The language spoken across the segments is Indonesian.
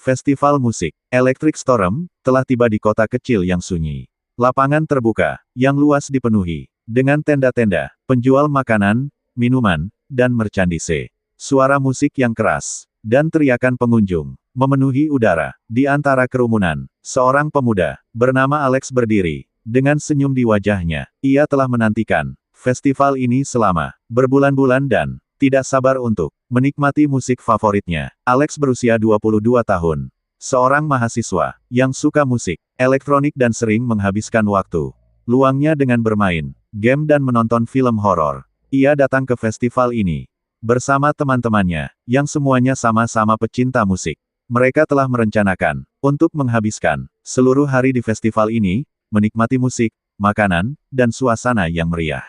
Festival musik, Electric Storm, telah tiba di kota kecil yang sunyi. Lapangan terbuka, yang luas dipenuhi, dengan tenda-tenda, penjual makanan, minuman, dan merchandise. Suara musik yang keras, dan teriakan pengunjung, memenuhi udara. Di antara kerumunan, seorang pemuda, bernama Alex berdiri, dengan senyum di wajahnya. Ia telah menantikan festival ini selama berbulan-bulan dan tidak sabar untuk menikmati musik favoritnya. Alex berusia 22 tahun. Seorang mahasiswa yang suka musik elektronik dan sering menghabiskan waktu luangnya dengan bermain game dan menonton film horor. Ia datang ke festival ini bersama teman-temannya, yang semuanya sama-sama pecinta musik. Mereka telah merencanakan untuk menghabiskan seluruh hari di festival ini, menikmati musik, makanan, dan suasana yang meriah.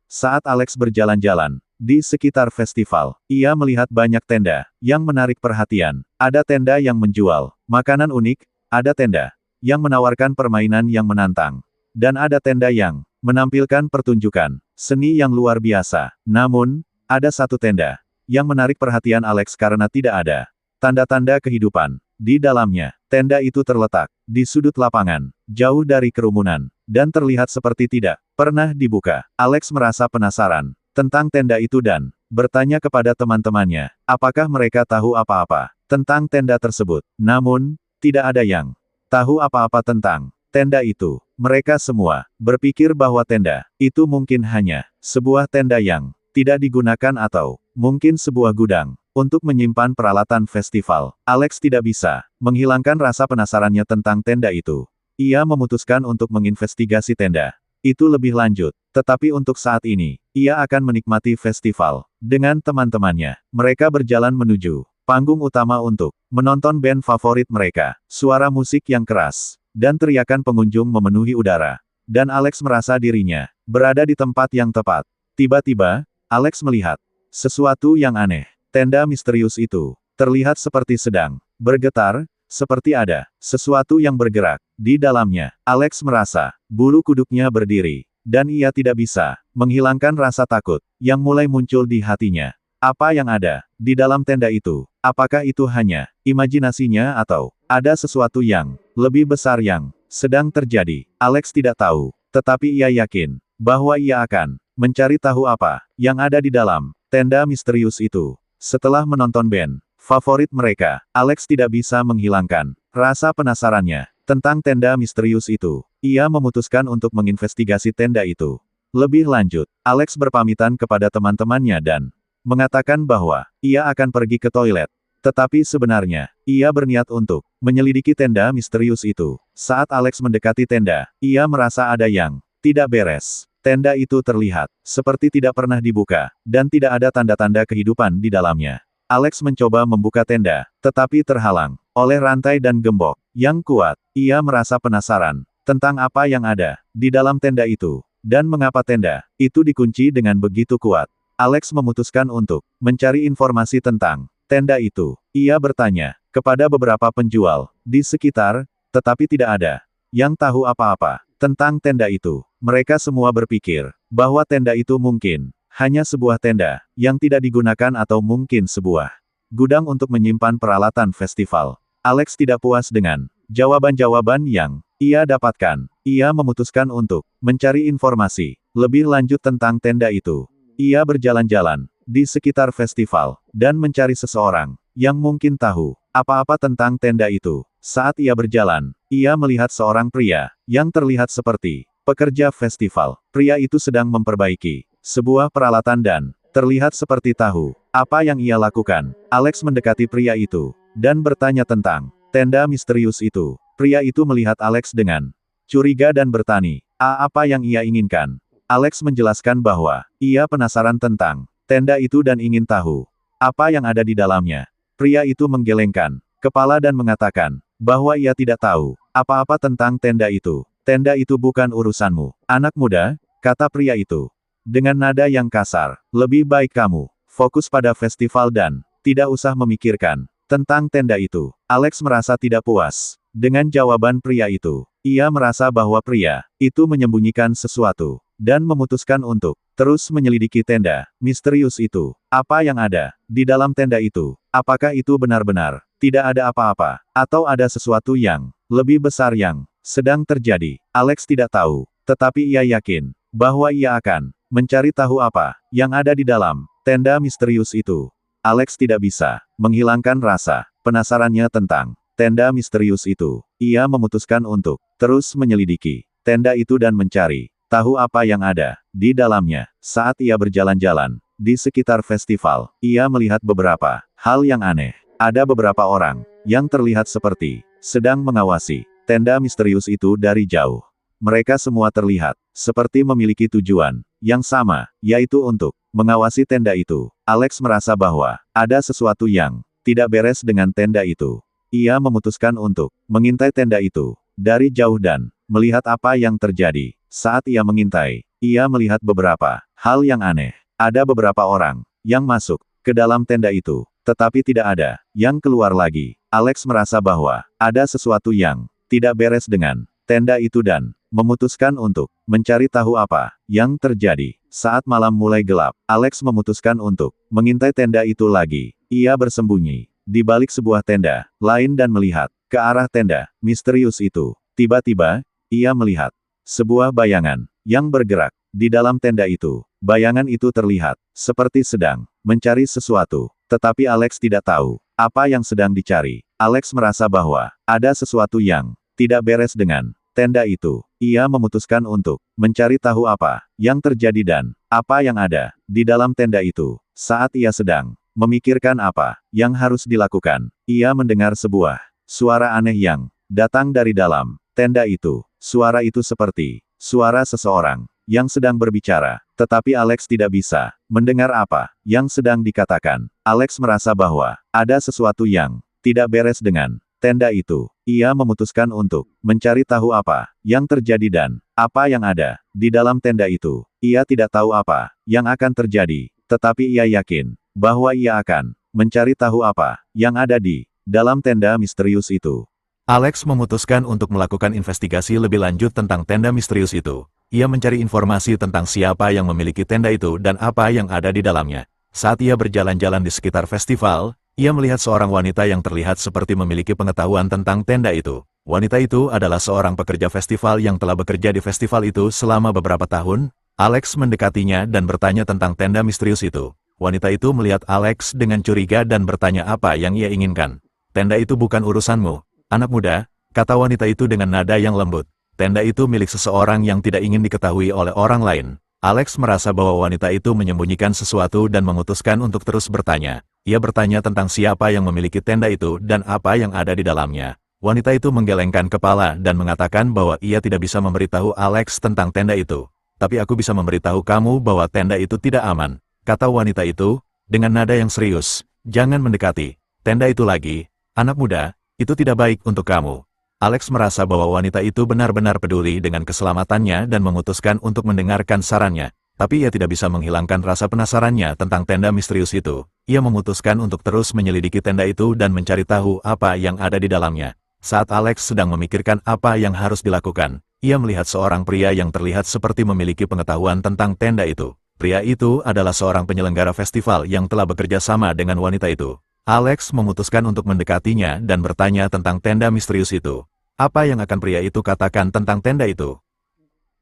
Saat Alex berjalan-jalan di sekitar festival, ia melihat banyak tenda yang menarik perhatian. Ada tenda yang menjual makanan unik, ada tenda yang menawarkan permainan yang menantang, dan ada tenda yang menampilkan pertunjukan seni yang luar biasa. Namun, ada satu tenda yang menarik perhatian Alex karena tidak ada tanda-tanda kehidupan di dalamnya. Tenda itu terletak di sudut lapangan, jauh dari kerumunan, dan terlihat seperti tidak pernah dibuka. Alex merasa penasaran tentang tenda itu dan bertanya kepada teman-temannya, apakah mereka tahu apa-apa tentang tenda tersebut. Namun, tidak ada yang tahu apa-apa tentang tenda itu. Mereka semua berpikir bahwa tenda itu mungkin hanya sebuah tenda yang tidak digunakan atau mungkin sebuah gudang untuk menyimpan peralatan festival. Alex tidak bisa menghilangkan rasa penasarannya tentang tenda itu. Ia memutuskan untuk menginvestigasi tenda itu lebih lanjut. Tetapi untuk saat ini, ia akan menikmati festival dengan teman-temannya. Mereka berjalan menuju panggung utama untuk menonton band favorit mereka. Suara musik yang keras dan teriakan pengunjung memenuhi udara. Dan Alex merasa dirinya berada di tempat yang tepat. Tiba-tiba, Alex melihat sesuatu yang aneh. Tenda misterius itu terlihat seperti sedang bergetar, seperti ada sesuatu yang bergerak di dalamnya. Alex merasa bulu kuduknya berdiri, dan ia tidak bisa menghilangkan rasa takut yang mulai muncul di hatinya. Apa yang ada di dalam tenda itu? Apakah itu hanya imajinasinya atau ada sesuatu yang lebih besar yang sedang terjadi? Alex tidak tahu, tetapi ia yakin bahwa ia akan mencari tahu apa yang ada di dalam tenda misterius itu. Setelah menonton band favorit mereka, Alex tidak bisa menghilangkan rasa penasarannya tentang tenda misterius itu. Ia memutuskan untuk menginvestigasi tenda itu lebih lanjut. Alex berpamitan kepada teman-temannya dan mengatakan bahwa ia akan pergi ke toilet. Tetapi sebenarnya, ia berniat untuk menyelidiki tenda misterius itu. Saat Alex mendekati tenda, ia merasa ada yang tidak beres. Tenda itu terlihat seperti tidak pernah dibuka, dan tidak ada tanda-tanda kehidupan di dalamnya. Alex mencoba membuka tenda, tetapi terhalang oleh rantai dan gembok yang kuat. Ia merasa penasaran tentang apa yang ada di dalam tenda itu, dan mengapa tenda itu dikunci dengan begitu kuat. Alex memutuskan untuk mencari informasi tentang tenda itu. Ia bertanya kepada beberapa penjual di sekitar, tetapi tidak ada yang tahu apa-apa tentang tenda itu. Mereka semua berpikir bahwa tenda itu mungkin hanya sebuah tenda yang tidak digunakan atau mungkin sebuah gudang untuk menyimpan peralatan festival. Alex tidak puas dengan jawaban-jawaban yang ia dapatkan. Ia memutuskan untuk mencari informasi lebih lanjut tentang tenda itu. Ia berjalan-jalan di sekitar festival dan mencari seseorang yang mungkin tahu apa-apa tentang tenda itu. Saat ia berjalan, ia melihat seorang pria yang terlihat seperti pekerja festival. Pria itu sedang memperbaiki sebuah peralatan dan terlihat seperti tahu apa yang ia lakukan. Alex mendekati pria itu dan bertanya tentang tenda misterius itu. Pria itu melihat Alex dengan curiga dan bertanya, apa yang ia inginkan? Alex menjelaskan bahwa ia penasaran tentang tenda itu dan ingin tahu apa yang ada di dalamnya. Pria itu menggelengkan kepala dan mengatakan bahwa ia tidak tahu apa-apa tentang tenda itu. Tenda itu bukan urusanmu, anak muda, kata pria itu dengan nada yang kasar. Lebih baik kamu fokus pada festival dan tidak usah memikirkan tentang tenda itu. Alex merasa tidak puas dengan jawaban pria itu. Ia merasa bahwa pria itu menyembunyikan sesuatu dan memutuskan untuk terus menyelidiki tenda misterius itu. Apa yang ada di dalam tenda itu? Apakah itu benar-benar Tidak ada apa-apa, atau ada sesuatu yang lebih besar yang sedang terjadi. Alex tidak tahu, tetapi ia yakin bahwa ia akan mencari tahu apa yang ada di dalam tenda misterius itu. Alex tidak bisa menghilangkan rasa penasarannya tentang tenda misterius itu. Ia memutuskan untuk terus menyelidiki tenda itu dan mencari tahu apa yang ada di dalamnya. Saat ia berjalan-jalan di sekitar festival, ia melihat beberapa hal yang aneh. Ada beberapa orang yang terlihat seperti sedang mengawasi tenda misterius itu dari jauh. Mereka semua terlihat seperti memiliki tujuan yang sama, yaitu untuk mengawasi tenda itu. Alex merasa bahwa ada sesuatu yang tidak beres dengan tenda itu. Ia memutuskan untuk mengintai tenda itu dari jauh dan melihat apa yang terjadi. Saat ia mengintai, ia melihat beberapa hal yang aneh. Ada beberapa orang yang masuk ke dalam tenda itu, tetapi tidak ada yang keluar lagi. Alex merasa bahwa ada sesuatu yang tidak beres dengan tenda itu dan memutuskan untuk mencari tahu apa yang terjadi. Saat malam mulai gelap, Alex memutuskan untuk mengintai tenda itu lagi. Ia bersembunyi di balik sebuah tenda lain dan melihat ke arah tenda misterius itu. Tiba-tiba, ia melihat sebuah bayangan yang bergerak di dalam tenda itu. Bayangan itu terlihat seperti sedang mencari sesuatu, tetapi Alex tidak tahu apa yang sedang dicari. Alex merasa bahwa ada sesuatu yang tidak beres dengan tenda itu. Ia memutuskan untuk mencari tahu apa yang terjadi dan apa yang ada di dalam tenda itu. Saat ia sedang memikirkan apa yang harus dilakukan, ia mendengar sebuah suara aneh yang datang dari dalam tenda itu. Suara itu seperti suara seseorang yang sedang berbicara, tetapi Alex tidak bisa mendengar apa yang sedang dikatakan. Alex merasa bahwa ada sesuatu yang tidak beres dengan tenda itu. Ia memutuskan untuk mencari tahu apa yang terjadi dan apa yang ada di dalam tenda itu. Ia tidak tahu apa yang akan terjadi, tetapi ia yakin bahwa ia akan mencari tahu apa yang ada di dalam tenda misterius itu. Alex memutuskan untuk melakukan investigasi lebih lanjut tentang tenda misterius itu. Ia mencari informasi tentang siapa yang memiliki tenda itu dan apa yang ada di dalamnya. Saat ia berjalan-jalan di sekitar festival, ia melihat seorang wanita yang terlihat seperti memiliki pengetahuan tentang tenda itu. Wanita itu adalah seorang pekerja festival yang telah bekerja di festival itu selama beberapa tahun. Alex mendekatinya dan bertanya tentang tenda misterius itu. Wanita itu melihat Alex dengan curiga dan bertanya apa yang ia inginkan. Tenda itu bukan urusanmu, anak muda, kata wanita itu dengan nada yang lembut. Tenda itu milik seseorang yang tidak ingin diketahui oleh orang lain. Alex merasa bahwa wanita itu menyembunyikan sesuatu dan memutuskan untuk terus bertanya. Ia bertanya tentang siapa yang memiliki tenda itu dan apa yang ada di dalamnya. Wanita itu menggelengkan kepala dan mengatakan bahwa ia tidak bisa memberitahu Alex tentang tenda itu. Tapi aku bisa memberitahu kamu bahwa tenda itu tidak aman, kata wanita itu, dengan nada yang serius. Jangan mendekati tenda itu lagi, anak muda, itu tidak baik untuk kamu. Alex merasa bahwa wanita itu benar-benar peduli dengan keselamatannya dan memutuskan untuk mendengarkan sarannya. Tapi ia tidak bisa menghilangkan rasa penasarannya tentang tenda misterius itu. Ia memutuskan untuk terus menyelidiki tenda itu dan mencari tahu apa yang ada di dalamnya. Saat Alex sedang memikirkan apa yang harus dilakukan, ia melihat seorang pria yang terlihat seperti memiliki pengetahuan tentang tenda itu. Pria itu adalah seorang penyelenggara festival yang telah bekerja sama dengan wanita itu. Alex memutuskan untuk mendekatinya dan bertanya tentang tenda misterius itu. Apa yang akan pria itu katakan tentang tenda itu?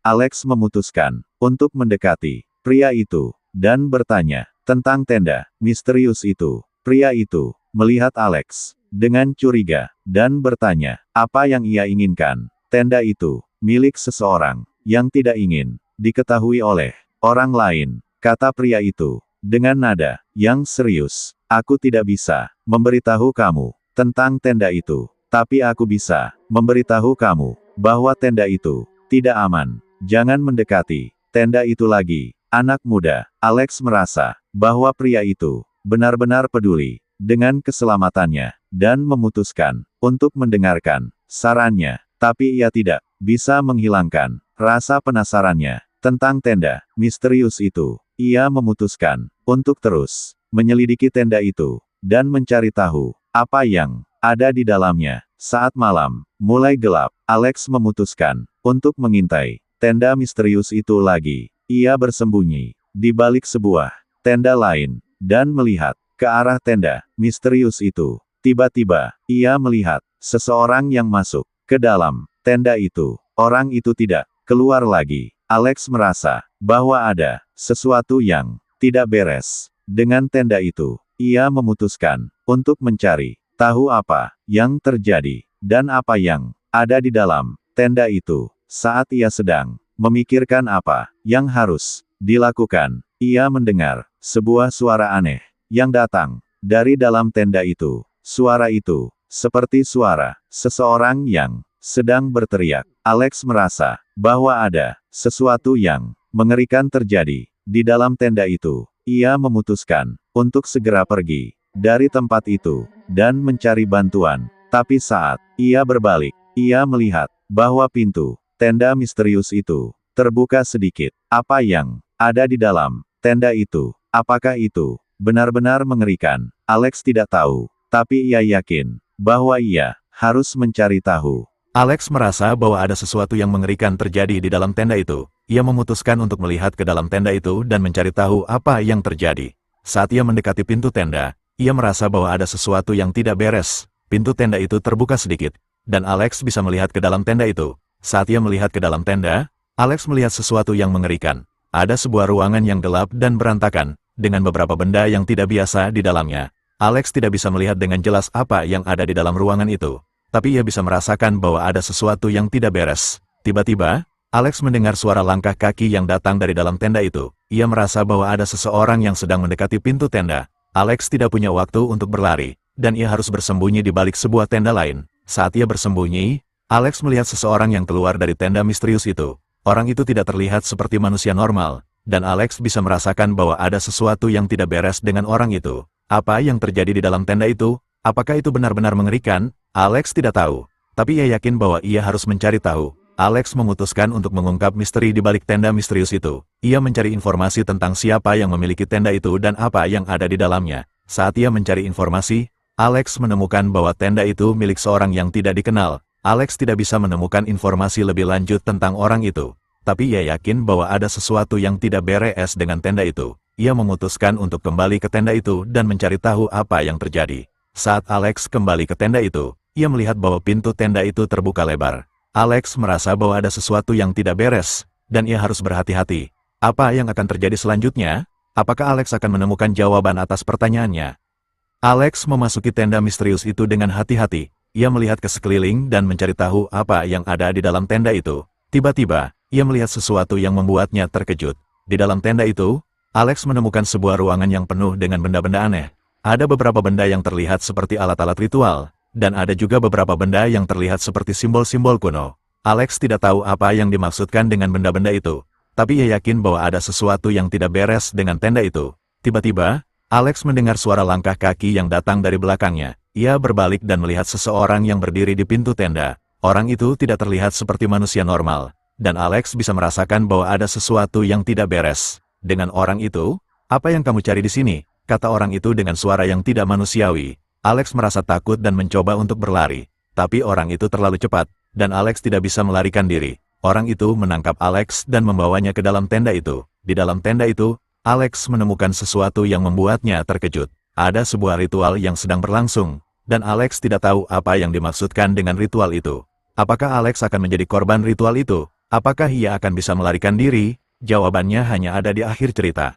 Alex memutuskan untuk mendekati pria itu dan bertanya tentang tenda misterius itu. Pria itu melihat Alex dengan curiga dan bertanya apa yang ia inginkan. Tenda itu milik seseorang yang tidak ingin diketahui oleh orang lain, kata pria itu dengan nada yang serius. Aku tidak bisa memberitahu kamu tentang tenda itu, tapi aku bisa memberitahu kamu bahwa tenda itu tidak aman. Jangan mendekati tenda itu lagi, anak muda. Alex merasa bahwa pria itu benar-benar peduli dengan keselamatannya dan memutuskan untuk mendengarkan sarannya, tapi ia tidak bisa menghilangkan rasa penasarannya tentang tenda misterius itu. Ia memutuskan untuk terus menyelidiki tenda itu dan mencari tahu apa yang ada di dalamnya. Saat malam mulai gelap, Alex memutuskan untuk mengintai tenda misterius itu lagi. Ia bersembunyi di balik sebuah tenda lain dan melihat ke arah tenda misterius itu. Tiba-tiba, ia melihat seseorang yang masuk ke dalam tenda itu. Orang itu tidak keluar lagi. Alex merasa bahwa ada sesuatu yang tidak beres dengan tenda itu. Ia memutuskan untuk mencari tahu apa yang terjadi dan apa yang ada di dalam tenda itu. Saat ia sedang memikirkan apa yang harus dilakukan, ia mendengar sebuah suara aneh yang datang dari dalam tenda itu. Suara itu seperti suara seseorang yang sedang berteriak. Alex merasa bahwa ada sesuatu yang mengerikan terjadi di dalam tenda itu. Ia memutuskan untuk segera pergi dari tempat itu dan mencari bantuan. Tapi saat ia berbalik, ia melihat bahwa pintu tenda misterius itu terbuka sedikit. Apa yang ada di dalam tenda itu? Apakah itu benar-benar mengerikan? Alex tidak tahu, tapi ia yakin bahwa ia harus mencari tahu. Alex merasa bahwa ada sesuatu yang mengerikan terjadi di dalam tenda itu. Ia memutuskan untuk melihat ke dalam tenda itu dan mencari tahu apa yang terjadi. Saat ia mendekati pintu tenda, ia merasa bahwa ada sesuatu yang tidak beres. Pintu tenda itu terbuka sedikit, dan Alex bisa melihat ke dalam tenda itu. Saat ia melihat ke dalam tenda, Alex melihat sesuatu yang mengerikan. Ada sebuah ruangan yang gelap dan berantakan, dengan beberapa benda yang tidak biasa di dalamnya. Alex tidak bisa melihat dengan jelas apa yang ada di dalam ruangan itu, tapi ia bisa merasakan bahwa ada sesuatu yang tidak beres. Tiba-tiba, Alex mendengar suara langkah kaki yang datang dari dalam tenda itu. Ia merasa bahwa ada seseorang yang sedang mendekati pintu tenda. Alex tidak punya waktu untuk berlari, dan ia harus bersembunyi di balik sebuah tenda lain. Saat ia bersembunyi, Alex melihat seseorang yang keluar dari tenda misterius itu. Orang itu tidak terlihat seperti manusia normal, dan Alex bisa merasakan bahwa ada sesuatu yang tidak beres dengan orang itu. Apa yang terjadi di dalam tenda itu? Apakah itu benar-benar mengerikan? Alex tidak tahu, tapi ia yakin bahwa ia harus mencari tahu. Alex memutuskan untuk mengungkap misteri di balik tenda misterius itu. Ia mencari informasi tentang siapa yang memiliki tenda itu dan apa yang ada di dalamnya. Saat ia mencari informasi, Alex menemukan bahwa tenda itu milik seorang yang tidak dikenal. Alex tidak bisa menemukan informasi lebih lanjut tentang orang itu, tapi ia yakin bahwa ada sesuatu yang tidak beres dengan tenda itu. Ia memutuskan untuk kembali ke tenda itu dan mencari tahu apa yang terjadi. Saat Alex kembali ke tenda itu, ia melihat bahwa pintu tenda itu terbuka lebar. Alex merasa bahwa ada sesuatu yang tidak beres, dan ia harus berhati-hati. Apa yang akan terjadi selanjutnya? Apakah Alex akan menemukan jawaban atas pertanyaannya? Alex memasuki tenda misterius itu dengan hati-hati. Ia melihat ke sekeliling dan mencari tahu apa yang ada di dalam tenda itu. Tiba-tiba, ia melihat sesuatu yang membuatnya terkejut. Di dalam tenda itu, Alex menemukan sebuah ruangan yang penuh dengan benda-benda aneh. Ada beberapa benda yang terlihat seperti alat-alat ritual, dan ada juga beberapa benda yang terlihat seperti simbol-simbol kuno. Alex tidak tahu apa yang dimaksudkan dengan benda-benda itu, tapi ia yakin bahwa ada sesuatu yang tidak beres dengan tenda itu. Tiba-tiba, Alex mendengar suara langkah kaki yang datang dari belakangnya. Ia berbalik dan melihat seseorang yang berdiri di pintu tenda. Orang itu tidak terlihat seperti manusia normal, dan Alex bisa merasakan bahwa ada sesuatu yang tidak beres dengan orang itu. "Apa yang kamu cari di sini?" kata orang itu dengan suara yang tidak manusiawi. Alex merasa takut dan mencoba untuk berlari, tapi orang itu terlalu cepat, dan Alex tidak bisa melarikan diri. Orang itu menangkap Alex dan membawanya ke dalam tenda itu. Di dalam tenda itu, Alex menemukan sesuatu yang membuatnya terkejut. Ada sebuah ritual yang sedang berlangsung, dan Alex tidak tahu apa yang dimaksudkan dengan ritual itu. Apakah Alex akan menjadi korban ritual itu? Apakah ia akan bisa melarikan diri? Jawabannya hanya ada di akhir cerita.